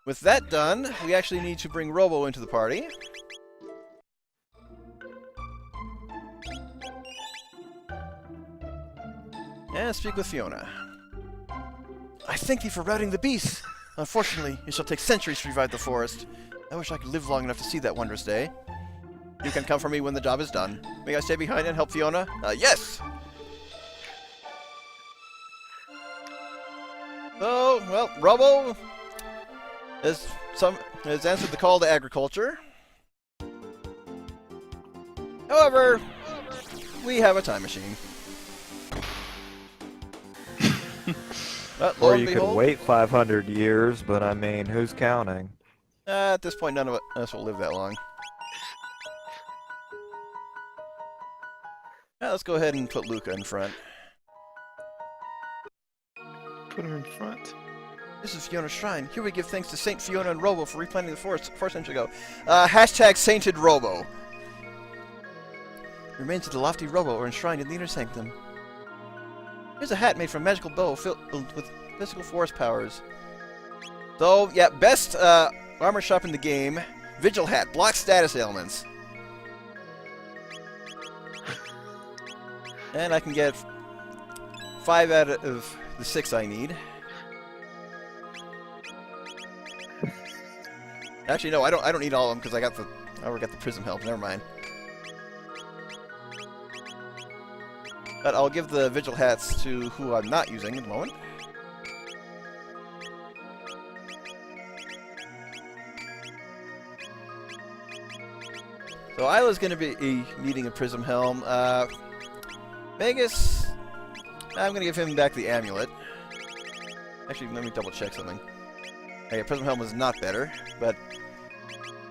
With that done, we actually need to bring Robo into the party. And speak with Fiona. I thank thee for routing the beast. Unfortunately, it shall take centuries to revive the forest. I wish I could live long enough to see that wondrous day. You can come for me when the job is done. May I stay behind and help Fiona? Yes! So, well, Robo has answered the call to agriculture. However, we have a time machine. Or you could wait 500 years, but I mean, who's counting? At this point, none of us will live that long. Let's go ahead and put Lucca in front. Put him in front. This is Fiona's shrine. Here we give thanks to Saint Fiona and Robo for replanting the forest 4 centuries ago. Hashtag Sainted Robo. The remains of the lofty Robo are enshrined in the inner sanctum. Here's a hat made from magical bow filled with mystical forest powers. So, yeah, best armor shop in the game. Vigil hat. Blocks status ailments. And I can get 5 out of the 6 I need. Actually, no, I don't need all of them because I already got the prism help. Never mind. But I'll give the vigil hats to who I'm not using at the moment. So Isla's going to be needing a prism helm. Magus, I'm going to give him back the amulet. Actually, let me double check something. Okay, prism helm is not better, but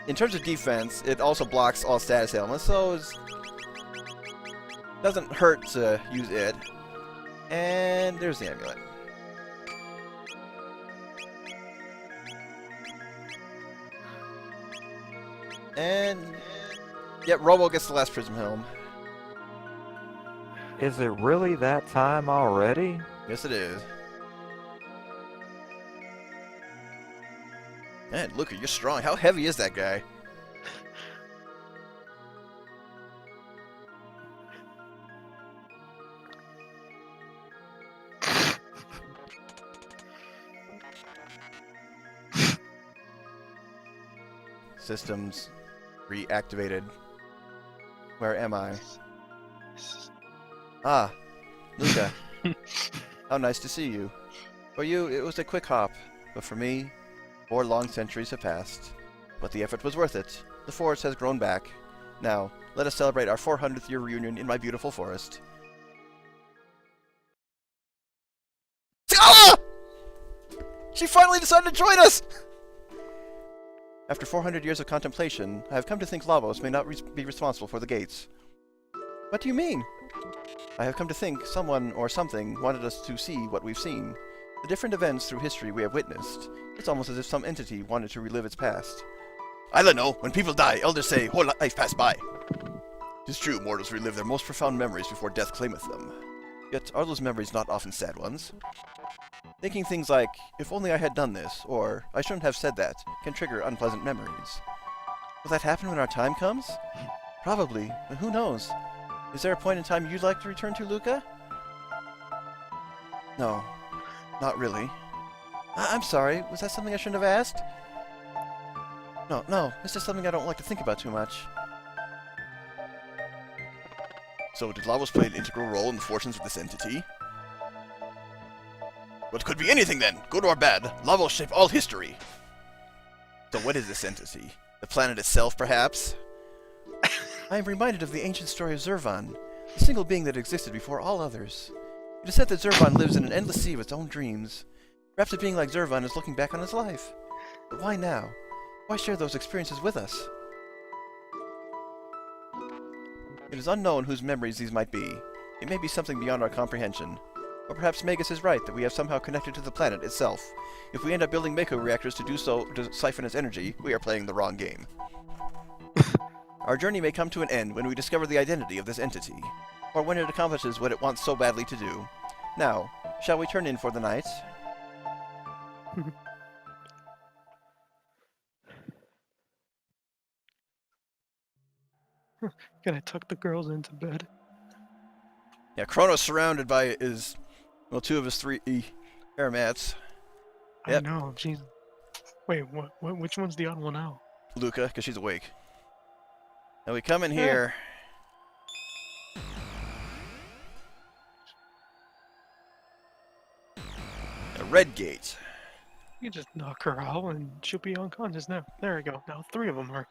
in terms of defense, it also blocks all status ailments, so it doesn't hurt to use it. And there's the amulet. And yep, Robo gets the last prism helm. Is it really that time already? Yes, it is. Man, Lucca, you're strong. How heavy is that guy? Systems reactivated. Where am I? Ah, Lucca. How nice to see you. For you, it was a quick hop, but for me, 4 long centuries have passed. But the effort was worth it. The forest has grown back. Now, let us celebrate our 400th year reunion in my beautiful forest. Ah! She finally decided to join us! After 400 years of contemplation, I have come to think Lavos may not be responsible for the gates. What do you mean? I have come to think someone or something wanted us to see what we've seen. The different events through history we have witnessed. It's almost as if some entity wanted to relive its past. I don't know. When people die, elders say, whole life passed by. Tis true, mortals relive their most profound memories before death claimeth them. Yet are those memories not often sad ones? Thinking things like, if only I had done this, or I shouldn't have said that, can trigger unpleasant memories. Will that happen when our time comes? Probably, but who knows? Is there a point in time you'd like to return to, Lucca? No, not really. I'm sorry, was that something I shouldn't have asked? No, it's just something I don't like to think about too much. So, did Lavos play an integral role in the fortunes of this entity? What could be anything then, good or bad? Lavos shape all history. So what is this entity? The planet itself, perhaps? I am reminded of the ancient story of Zurvan, the single being that existed before all others. It is said that Zurvan lives in an endless sea of its own dreams. Perhaps a being like Zurvan is looking back on his life. But why now? Why share those experiences with us? It is unknown whose memories these might be. It may be something beyond our comprehension. Or perhaps Magus is right that we have somehow connected to the planet itself. If we end up building Mako reactors to do so to siphon its energy, we are playing the wrong game. Our journey may come to an end when we discover the identity of this entity, or when it accomplishes what it wants so badly to do. Now, shall we turn in for the night? Gonna tuck the girls into bed. Yeah, Chrono's surrounded by two of his three hair mats. I Yep. know, jeez. Wait, what? Which one's the odd one out? Lucca, because she's awake. Now we come in here. A red gate. You just knock her out and she'll be unconscious now. There we go. Now 3 of them are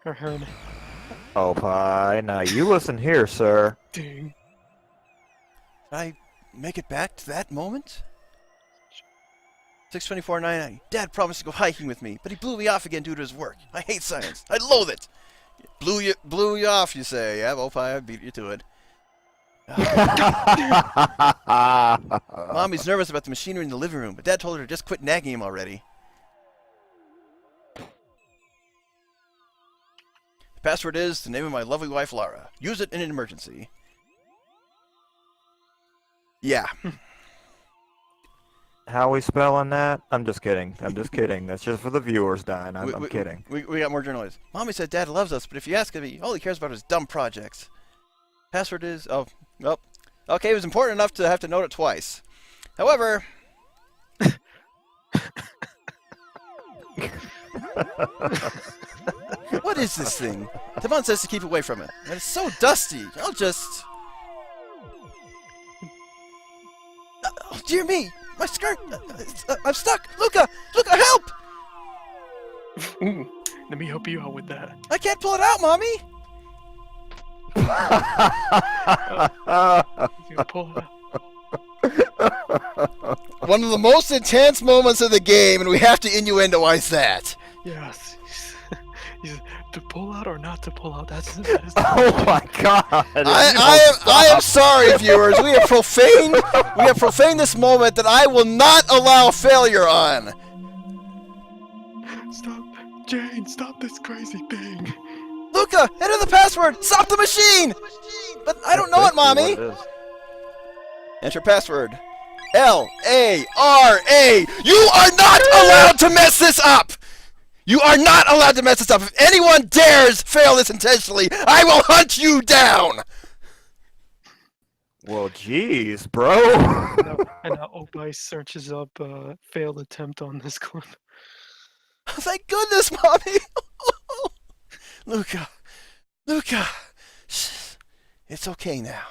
are heard. Opie, now you listen here, sir. Ding. Did I make it back to that moment? 624.99. Dad promised to go hiking with me, but he blew me off again due to his work. I hate science. I loathe it. Blew you off, you say. Yeah, Opie, I beat you to it. Mommy's nervous about the machinery in the living room, but Dad told her to just quit nagging him already. The password is the name of my lovely wife, Lara. Use it in an emergency. Yeah. How we spelling that? I'm just kidding. I'm just kidding. That's just for the viewers, Dyne. I'm kidding. We got more journalists. Mommy said Dad loves us, but if you ask him, all he cares about is dumb projects. Password is... Oh, nope. Okay, it was important enough to have to note it twice. However... What is this thing? Devon says to keep away from it. And it's so dusty. I'll just... Oh, dear me! My skirt! I'm stuck! Lucca! Lucca, help! Let me help you out with that. I can't pull it out, Mommy! You can pull it out. One of the most intense moments of the game, and we have to innuendoize that. Yes. He's to pull out or not to pull out. That is Oh my God! I am sorry, viewers. We have profaned this moment that I will not allow failure on. Stop, Jane! Stop this crazy thing. Lucca, enter the password. Stop the machine. But I don't know it, Mommy. Enter password. L-A-R-A. You are not allowed to mess this up. You are not allowed to mess this up. If anyone dares fail this intentionally, I will hunt you down. Well, jeez, bro. And now Opie searches up failed attempt on this clip. Thank goodness, Mommy. Lucca. Shh. It's okay now.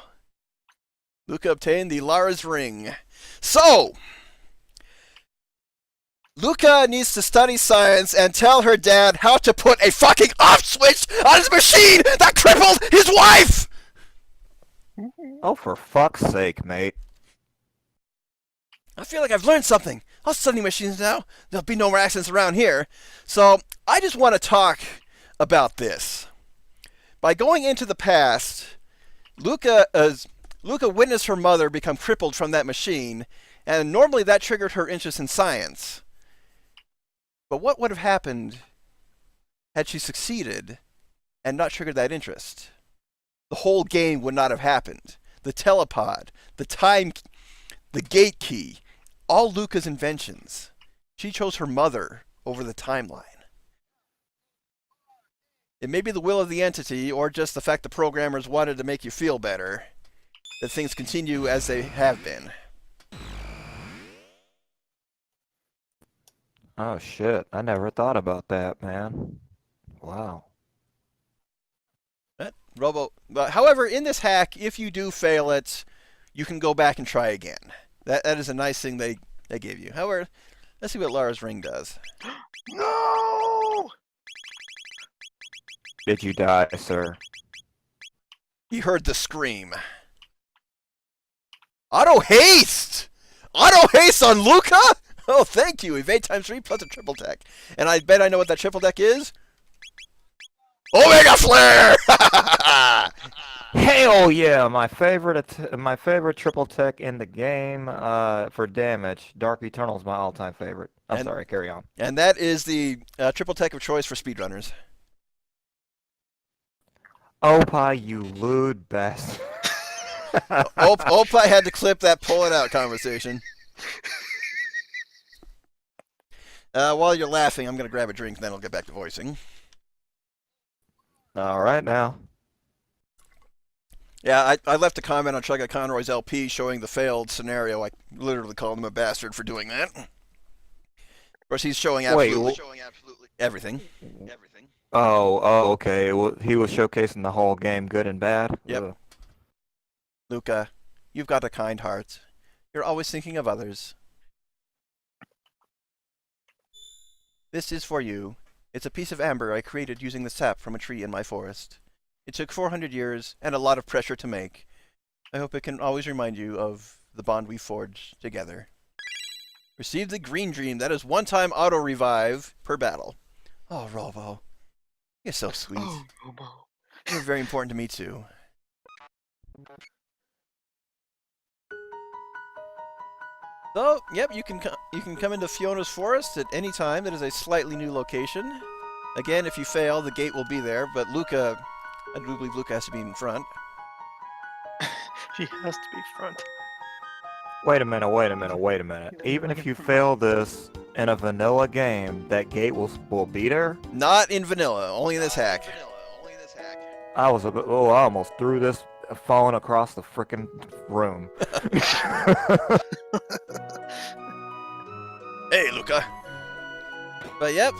Lucca obtained the Lara's ring. So, Lucca needs to study science and tell her dad how to put a fucking off switch on his machine that crippled his wife! Oh, for fuck's sake, mate. I feel like I've learned something. I'll study machines now. There'll be no more accidents around here. So, I just want to talk about this. By going into the past, Lucca witnessed her mother become crippled from that machine, and normally that triggered her interest in science. But what would have happened had she succeeded and not triggered that interest? The whole game would not have happened. The telepod, the gate key, all Lucca's inventions. She chose her mother over the timeline. It may be the will of the entity, or just the fact the programmers wanted to make you feel better, that things continue as they have been. Oh shit, I never thought about that, man. Wow. Robo. However, in this hack, if you do fail it, you can go back and try again. That is a nice thing they gave you. However, let's see what Lara's ring does. No! Did you die, sir? He heard the scream. Auto haste! Auto haste on Lucca? Oh, thank you. Evade ×3 plus a triple deck. And I bet I know what that triple deck is. Omega Flare! Hell yeah! My favorite triple tech in the game for damage. Dark Eternal is my all-time favorite. I'm sorry, carry on. And that is the triple tech of choice for speedrunners. Opie, you lewd bastard. Opie had to clip that pull it out conversation. While you're laughing, I'm going to grab a drink, and then I'll get back to voicing. All right now. Yeah, I left a comment on Chuggaaconroy's LP showing the failed scenario. I literally called him a bastard for doing that. Of course, he's showing Wait, absolutely everything. oh, okay. He was showcasing the whole game, good and bad. Yep. Ugh. Lucca, you've got a kind heart. You're always thinking of others. This is for you. It's a piece of amber I created using the sap from a tree in my forest. It took 400 years and a lot of pressure to make. I hope it can always remind you of the bond we forged together. Receive the green dream. That is one-time auto-revive per battle. Oh, Robo. You're so sweet. Oh, Robo. You're very important to me, too. So, yep, you can come into Fiona's Forest at any time. That is a slightly new location. Again, if you fail, the gate will be there, but Lucca, I do believe Lucca has to be in front. She has to be front. Wait a minute. Even if you fail this in a vanilla game, that gate will be there? Not in vanilla, only in this hack. I almost threw this phone across the frickin' room. Hey, Lucca. But yep,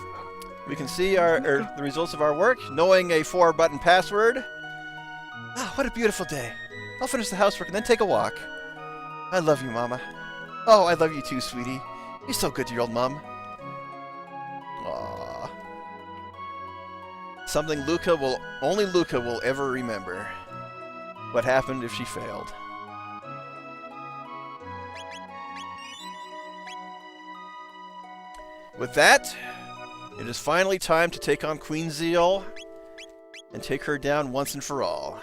we can see the results of our work, knowing a 4-button password. Ah, what a beautiful day. I'll finish the housework and then take a walk. I love you, Mama. Oh, I love you too, sweetie. You're so good to your old mom. Aww. Something only Lucca will ever remember. What happened if she failed. With that, it is finally time to take on Queen Zeal and take her down once and for all.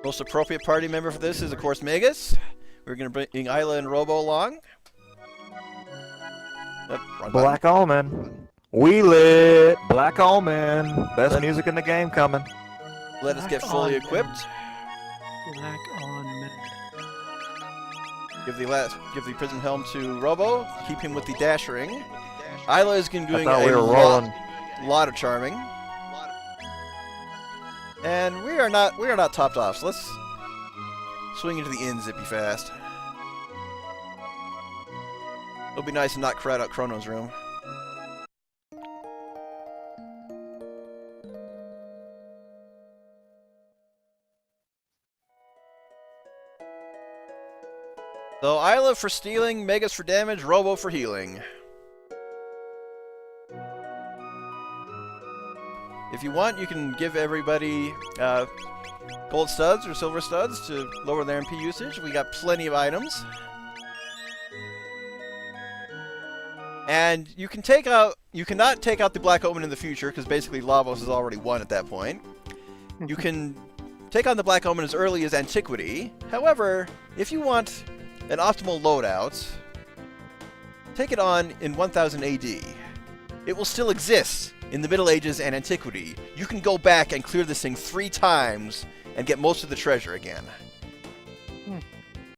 Most appropriate party member for this is, of course, Magus. We're going to bring Isla and Robo along. Wrong Black Omen. We lit. Black Omen. Best music in the game coming. Let us get fully equipped. Black on men. Give the prison helm to Robo. Keep him with the dash ring. Isla is doing lot of charming. And we are not topped off, so let's swing into the inn zippy fast. It'll be nice to not crowd out Chrono's room. So Isla for stealing, Megas for damage, Robo for healing. If you want, you can give everybody gold studs or silver studs to lower their MP usage. We got plenty of items. And you cannot take out the Black Omen in the future, because basically Lavos has already won at that point. You can take on the Black Omen as early as Antiquity. However, if you want an optimal loadout, take it on in 1000 AD. It will still exist in the Middle Ages and Antiquity. You can go back and clear this thing 3 times and get most of the treasure again.